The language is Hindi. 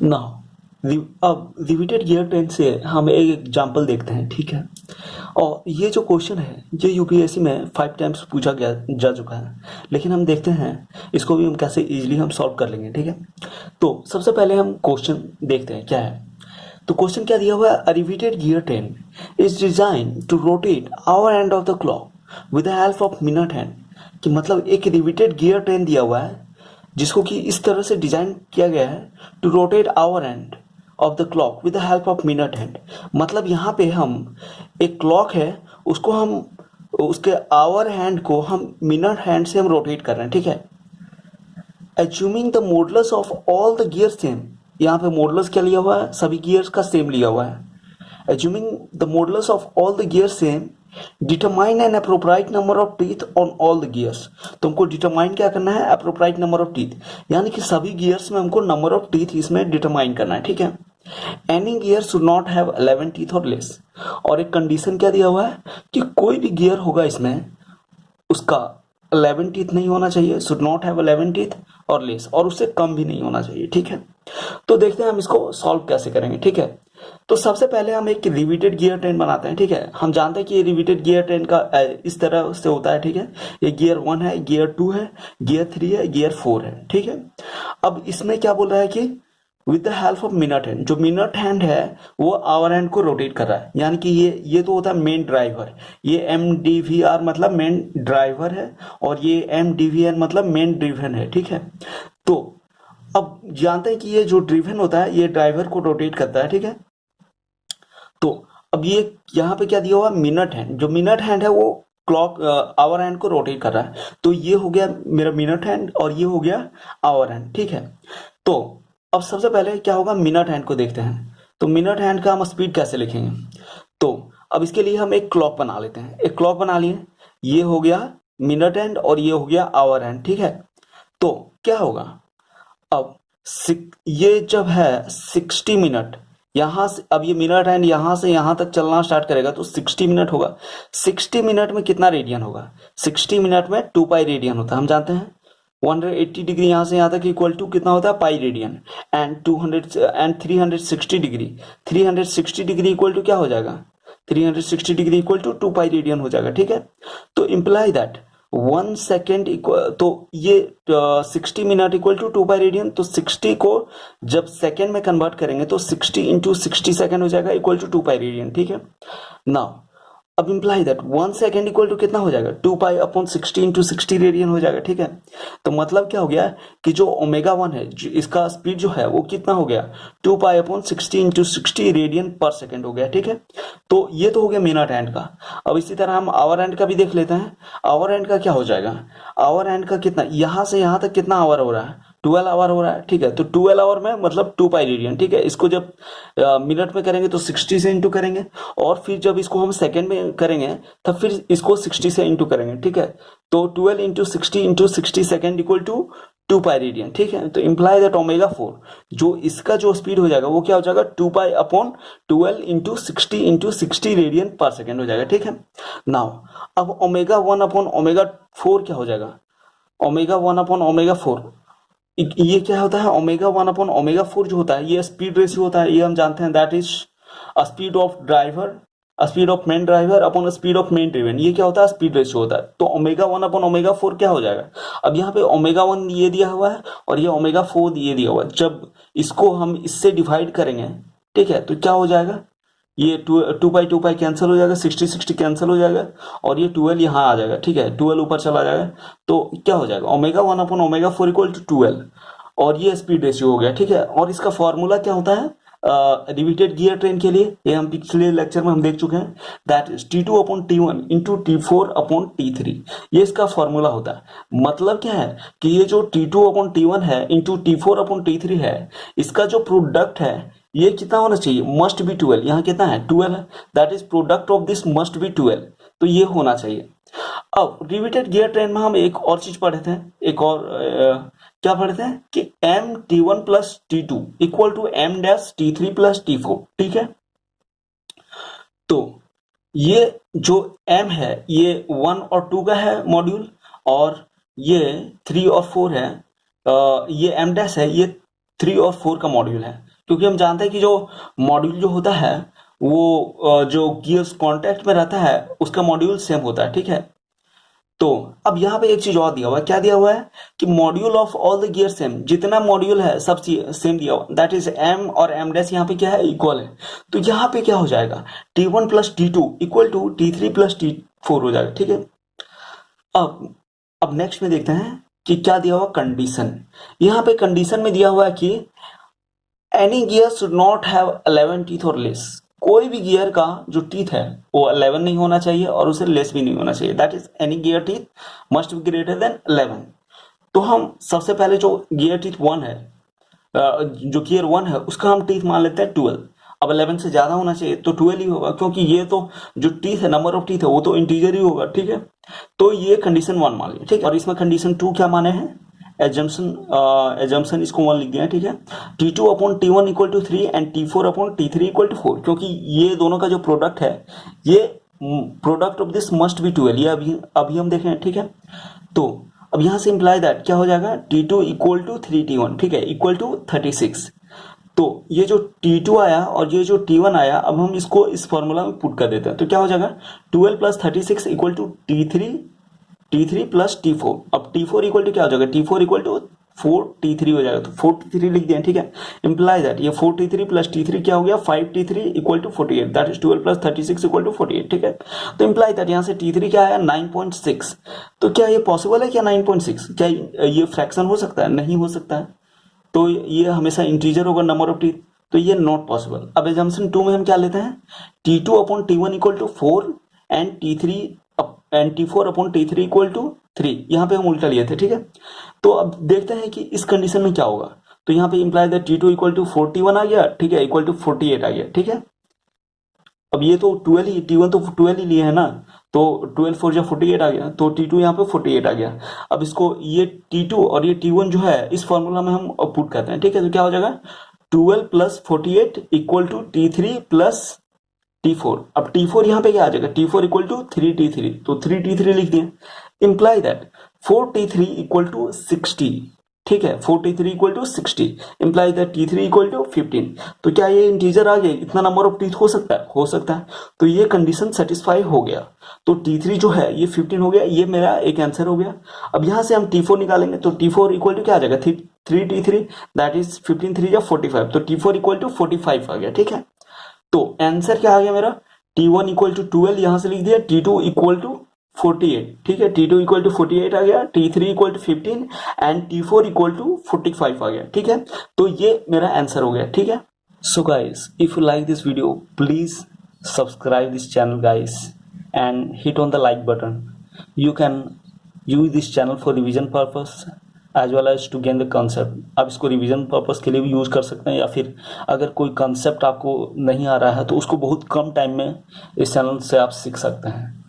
नाउ अब रिपीटेड गियर ट्रेन से हम एक एग्जांपल देखते हैं, ठीक है। और ये जो क्वेश्चन है ये यूपीएससी में 5 टाइम्स पूछा गया जा चुका है, लेकिन हम देखते हैं इसको भी हम कैसे इजीली हम सॉल्व कर लेंगे, ठीक है। तो सबसे पहले हम क्वेश्चन देखते हैं क्या है। तो क्वेश्चन क्या दिया हुआ है, a repeated gear train is design to rotate hour end of the clock with the help of minute hand. कि मतलब एक रिपीटेड गियर ट्रेन दिया हुआ है जिसको कि इस तरह से डिजाइन किया गया है to rotate hour end of the clock with the help of minute hand. मतलब यहाँ पे हम एक क्लॉक है उसको हम उसके आवर हैंड को हम मिनट हैंड से हम रोटेट कर रहे हैं, ठीक है। Assuming the modulus of all the gear same, यहाँ पे मॉडुलस क्या लिया हुआ है, सभी गियर्स का सेम लिया हुआ है। Assuming the modulus of all the gear same determine an appropriate number of teeth on all the gears. तो हमको डिटरमाइन क्या करना है, अप्रोप्राइट नंबर ऑफ टीथ, यानी कि सभी गियर्स में हमको नंबर ऑफ टीथ इसमें डिटरमाइन करना है, ठीक है। Any gear should not have 11 teeth और लेस। और एक कंडीशन क्या दिया हुआ है कि कोई भी गियर होगा इसमें उसका 11 टीथ नहीं होना चाहिए, शुड नॉट हैव 11 टीथ और लेस, और उससे कम भी नहीं होना चाहिए, ठीक है। तो देखते हैं हम इसको सॉल्व कैसे करेंगे, ठीक है। तो सबसे पहले हम एक रिपीटेड गियर ट्रेन बनाते हैं, ठीक है। हम जानते हैं कि ये रिपीटेड गियर ट्रेन का इस तरह से होता है, ठीक है। ये गियर 1 है, गियर 2 है, गियर 3 है, गियर 4 है, ठीक है। अब इसमें क्या बोल रहा है कि with the help of minute hand, जो मिनट हैंड है वो आवर हैंड को रोटेट कर रहा है, यानी कि ये तो होता है मेन ड्राइवर। ये MDVR मतलब मेन ड्राइवर है और ये MDVN मतलब मेन ड्रिवन है, ठीक है। तो अब जानते हैं कि ये जो ड्रिवन होता है ये ड्राइवर को रोटेट करता है, ठीक है। तो अब ये यहाँ पे क्या दिया हुआ मिनट हैंड, जो मिनट हैंड है वो क्लॉक आवर हैंड को रोटेट कर रहा है। तो ये हो गया मेरा मिनट हैंड और ये हो गया आवर हैंड, ठीक है। तो अब सबसे पहले क्या होगा, मिनट हैंड को देखते हैं। तो मिनट हैंड का हम स्पीड कैसे लिखेंगे, तो अब इसके लिए हम एक क्लॉक बना लेते हैं। एक क्लॉक बना लिए, ये हो गया मिनट हैंड और ये हो गया आवर हैंड, ठीक है। तो क्या होगा, अब ये जब है 60 मिनट, यहां से अब ये मिनट हैंड यहां से यहां तक चलना स्टार्ट करेगा तो 60 मिनट होगा। 60 मिनट में कितना रेडियन होगा, 60 मिनट में 2 पाई रेडियन होता है, हम जानते हैं। 180 डिग्री यहां से यहां तक इक्वल टू कितना होता है, pi radian. And 360 degree, 360 degree equal to क्या हो जाएगा, 360 degree equal to 2 pi radian हो जाएगा, ठीक है। तो इंप्लाई दैट 1 सेकेंड इक्वल, तो ये 60 minute equal to 2 pi radian. तो 60 को जब सेकेंड में कन्वर्ट करेंगे तो 60 इंटू 60 सेकेंड हो जाएगा इक्वल टू 2 पाई रेडियन, ठीक है। नाउ अब imply that 1 second equal to कितना हो जाएगा, 2 पाई अपॉन 60 इंटू 60 रेडियन हो जाएगा, ठीक है। तो मतलब क्या हो गया कि जो ओमेगा 1 है इसका स्पीड जो है वो कितना हो गया, 2 पाई अपॉन 60 इंटू 60 रेडियन पर सेकेंड हो गया, ठीक है। तो ये तो हो गया मिनट हैंड का। अब इसी तरह हम आवर हैंड का भी देख लेते हैं। आवर हैंड का क्या हो जाएगा, आवर हैंड का कितना, यहां से यहां तक कितना आवर हो रहा है, 12 आवर हो रहा है, ठीक है। तो 12 आवर में मतलब 2 पाई रेडियन, ठीक है। इसको जब मिनट में करेंगे तो 60 से इंटू करेंगे, और फिर जब इसको हम सेकंड में करेंगे तब फिर इसको 60 से इंटू करेंगे, ठीक है। तो 12 into 60 second equal to 2 pi radian, ठीक है। तो इंप्लाई दैट ओमेगा 4 जो इसका जो स्पीड हो जाएगा वो क्या हो जाएगा, 2 पाई अपॉन 12 इंटू 60 रेडियन पर सेकेंड हो जाएगा, ठीक है। नाउ अब ओमेगा 1 अपॉन ओमेगा 4 क्या हो जाएगा, ओमेगा 1 अपॉन ओमेगा 4 ये क्या होता है, ओमेगा 1 अपॉन ओमेगा 4 जो होता है ये स्पीड रेशियो होता है, ये हम जानते हैं। That is speed of driver, speed of main driver upon speed of main driven, ये क्या होता है, स्पीड रेशियो होता है। तो ओमेगा 1 अपॉन ओमेगा 4 क्या हो जाएगा, अब यहाँ पे ओमेगा 1 ये दिया हुआ है और ये ओमेगा 4 ये दिया हुआ है। जब इसको हम इससे डिवाइड करेंगे, ठीक है, तो क्या हो जाएगा, ये 2 पाई कैंसिल हो जाएगा, 60 कैंसिल हो जाएगा और ये 12 यहाँ आ जाएगा, ठीक है। 12 ऊपर चला जाएगा तो क्या हो जाएगा, omega 1 upon omega 4 equal to 12 और ये स्पीड रेशियो हो गया, ठीक है। और इसका फॉर्मूला क्या होता है रिपीटेड गियर ट्रेन के लिए, ये हम पिछले लेक्चर में हम देख चुके हैं। That is T2 upon T1 into T4 upon T3, ये इसका फॉर्मूला होता है। मतलब क्या है कि ये जो T2 अपॉन T1 है इंटू T4 अपॉन T3 है, इसका जो प्रोडक्ट है ये कितना होना चाहिए, मस्ट बी 12। यहाँ कितना है, 12 है। That is product of this must be 12, तो ये होना चाहिए। अब रिपीटेड गियर ट्रेन में हम एक और चीज पढ़े थे, एक और क्या पढ़े थे कि MT1 plus T2 equal to M-T3 plus T4, ठीक है। तो ये जो M है ये 1 और 2 का है मॉड्यूल, और ये 3 और 4 है, ये M- है, ये 3 और 4 का मॉड्यूल है। क्योंकि हम जानते हैं कि जो मॉड्यूल जो होता है वो जो गियर्स कांटेक्ट में रहता है उसका मॉड्यूल सेम होता है, ठीक है। तो अब यहाँ पे एक चीज और दिया हुआ है, क्या दिया हुआ है कि module of all the gear same, जितना मॉड्यूल है सब सेम दिया हुआ, दैट इज एम और एम डैश यहाँ पे क्या है, इक्वल है। तो यहाँ पे क्या हो जाएगा, T1 plus T2 equal to T3 plus T4 हो जाएगा, ठीक है। अब नेक्स्ट में देखते हैं कि क्या दिया हुआ कंडीशन। यहाँ पे कंडीशन में दिया हुआ है कि any gear should not have 11 teeth और लेस। कोई भी गियर का जो टीथ है वो 11 नहीं होना चाहिए और उसे लेस भी नहीं होना चाहिए, that is any gear teeth must be greater than 11। तो हम सबसे पहले जो गियर टीथ 1 है, जो गियर 1 है उसका हम टीथ मान लेते हैं 12। अब 11 से ज्यादा होना चाहिए तो 12 ही होगा, क्योंकि ये तो जो टीथ है, नंबर ऑफ टीथ है वो तो इंटीजर ही होगा, ठीक है। तो ये कंडीशन 1 मान लिया, ठीक है। और इसमें कंडीशन 2 क्या माने हैं, एजम्पशन इसको 1 लिख दिया, ठीक है। T2 upon T1 equal to 3 and T4 upon T3 equal to 4, क्योंकि ये दोनों का जो प्रोडक्ट है ये product of this must be 12, ये अभी हम देखें, ठीक है। तो अब यहां से इंप्लाई दैट क्या हो जाएगा, T2 इक्वल टू 3T1, ठीक है, इक्वल टू 36। तो ये जो T2 आया और ये जो T1 आया, अब हम इसको इस फॉर्मूला में पुट कर देते हैं, तो क्या हो जाएगा 12 plus 36 equal to T3 plus T4। अब T4 इक्वल टू क्या हो जाएगा, T4 इक्वल टू 4T3 हो जाएगा, तो 4T3 लिख दिया, ठीक है। इंप्लाई दैट ये 4T3 प्लस T3 क्या हो गया, 5T3 equal to 48, that is 12 plus 36 equal to 48, ठीक है। तो इंप्लाई दैट यहाँ से T3 क्या आया 9.6। तो क्या ये पॉसिबल है क्या 9.6, क्या ये फ्रैक्शन हो सकता है, नहीं हो सकता है। तो ये हमेशा इंटीजर होगा नंबर ऑफ टीथ, तो ये नॉट पॉसिबल। अब एजम्पशन 2 में हम क्या लेते हैं, T2 upon T1 equal to 4 and T4 upon T3 equal to 3, यहाँ पे हम उल्टा लिए थे, ठीक है। तो अब देखते हैं कि इस कंडीशन में क्या होगा। तो यहाँ पे imply that T2 equal to 41 आ गया, ठीक है, इक्वल टू 48 आ गया, ठीक है। अब ये तो 12 ही, T1 तो 12 ही लिए है ना, तो 12 4 जा 48 आ गया, तो T2 यहाँ पे 48 आ गया। अब इसको ये T2 और ये T1 जो है इस फॉर्मूला में हम पुट करते हैं, ठीक है। तो क्या हो जाएगा 12 plus 48 equal to T3 plus T4। अब T4 यहाँ पे क्या आ जाएगा, T4 इक्वल टू 3T3, तो 3T3 लिख दिए। Imply that 4T3 equal to 60, ठीक है, 4T3 equal to 60, imply that T3 equal to 15। तो क्या ये इंटीजर आ गया, इतना नंबर ऑफ टीथ हो सकता है, हो सकता है। तो ये कंडीशन सेटिस्फाई हो गया, तो T3 जो है ये 15 हो गया, ये मेरा एक आंसर हो गया। अब यहाँ से हम T4 निकालेंगे, तो T4 इक्वल टू क्या आ जाएगा 3T3, दैट इज 15 3 या 45, तो T4 इक्वल टू 45 आ गया, ठीक है। तो आंसर क्या आ गया मेरा, T1 इक्वल टू 12 यहां से लिख दिया, T2 इक्वल टू 48, ठीक है, T2 इक्वल टू 48 आ गया, T3 equal to 15 and T4 equal to 45 आ गया, ठीक है। तो ये मेरा आंसर हो गया, ठीक है। So guys, if you like this video please subscribe this channel guys and hit on the like button. You can use this channel for revision purpose as well as to gain the concept. आप इसको रिवीजन पर्पस के लिए भी यूज़ कर सकते हैं, या फिर अगर कोई कंसेप्ट आपको नहीं आ रहा है तो उसको बहुत कम टाइम में इस चैनल से आप सीख सकते हैं।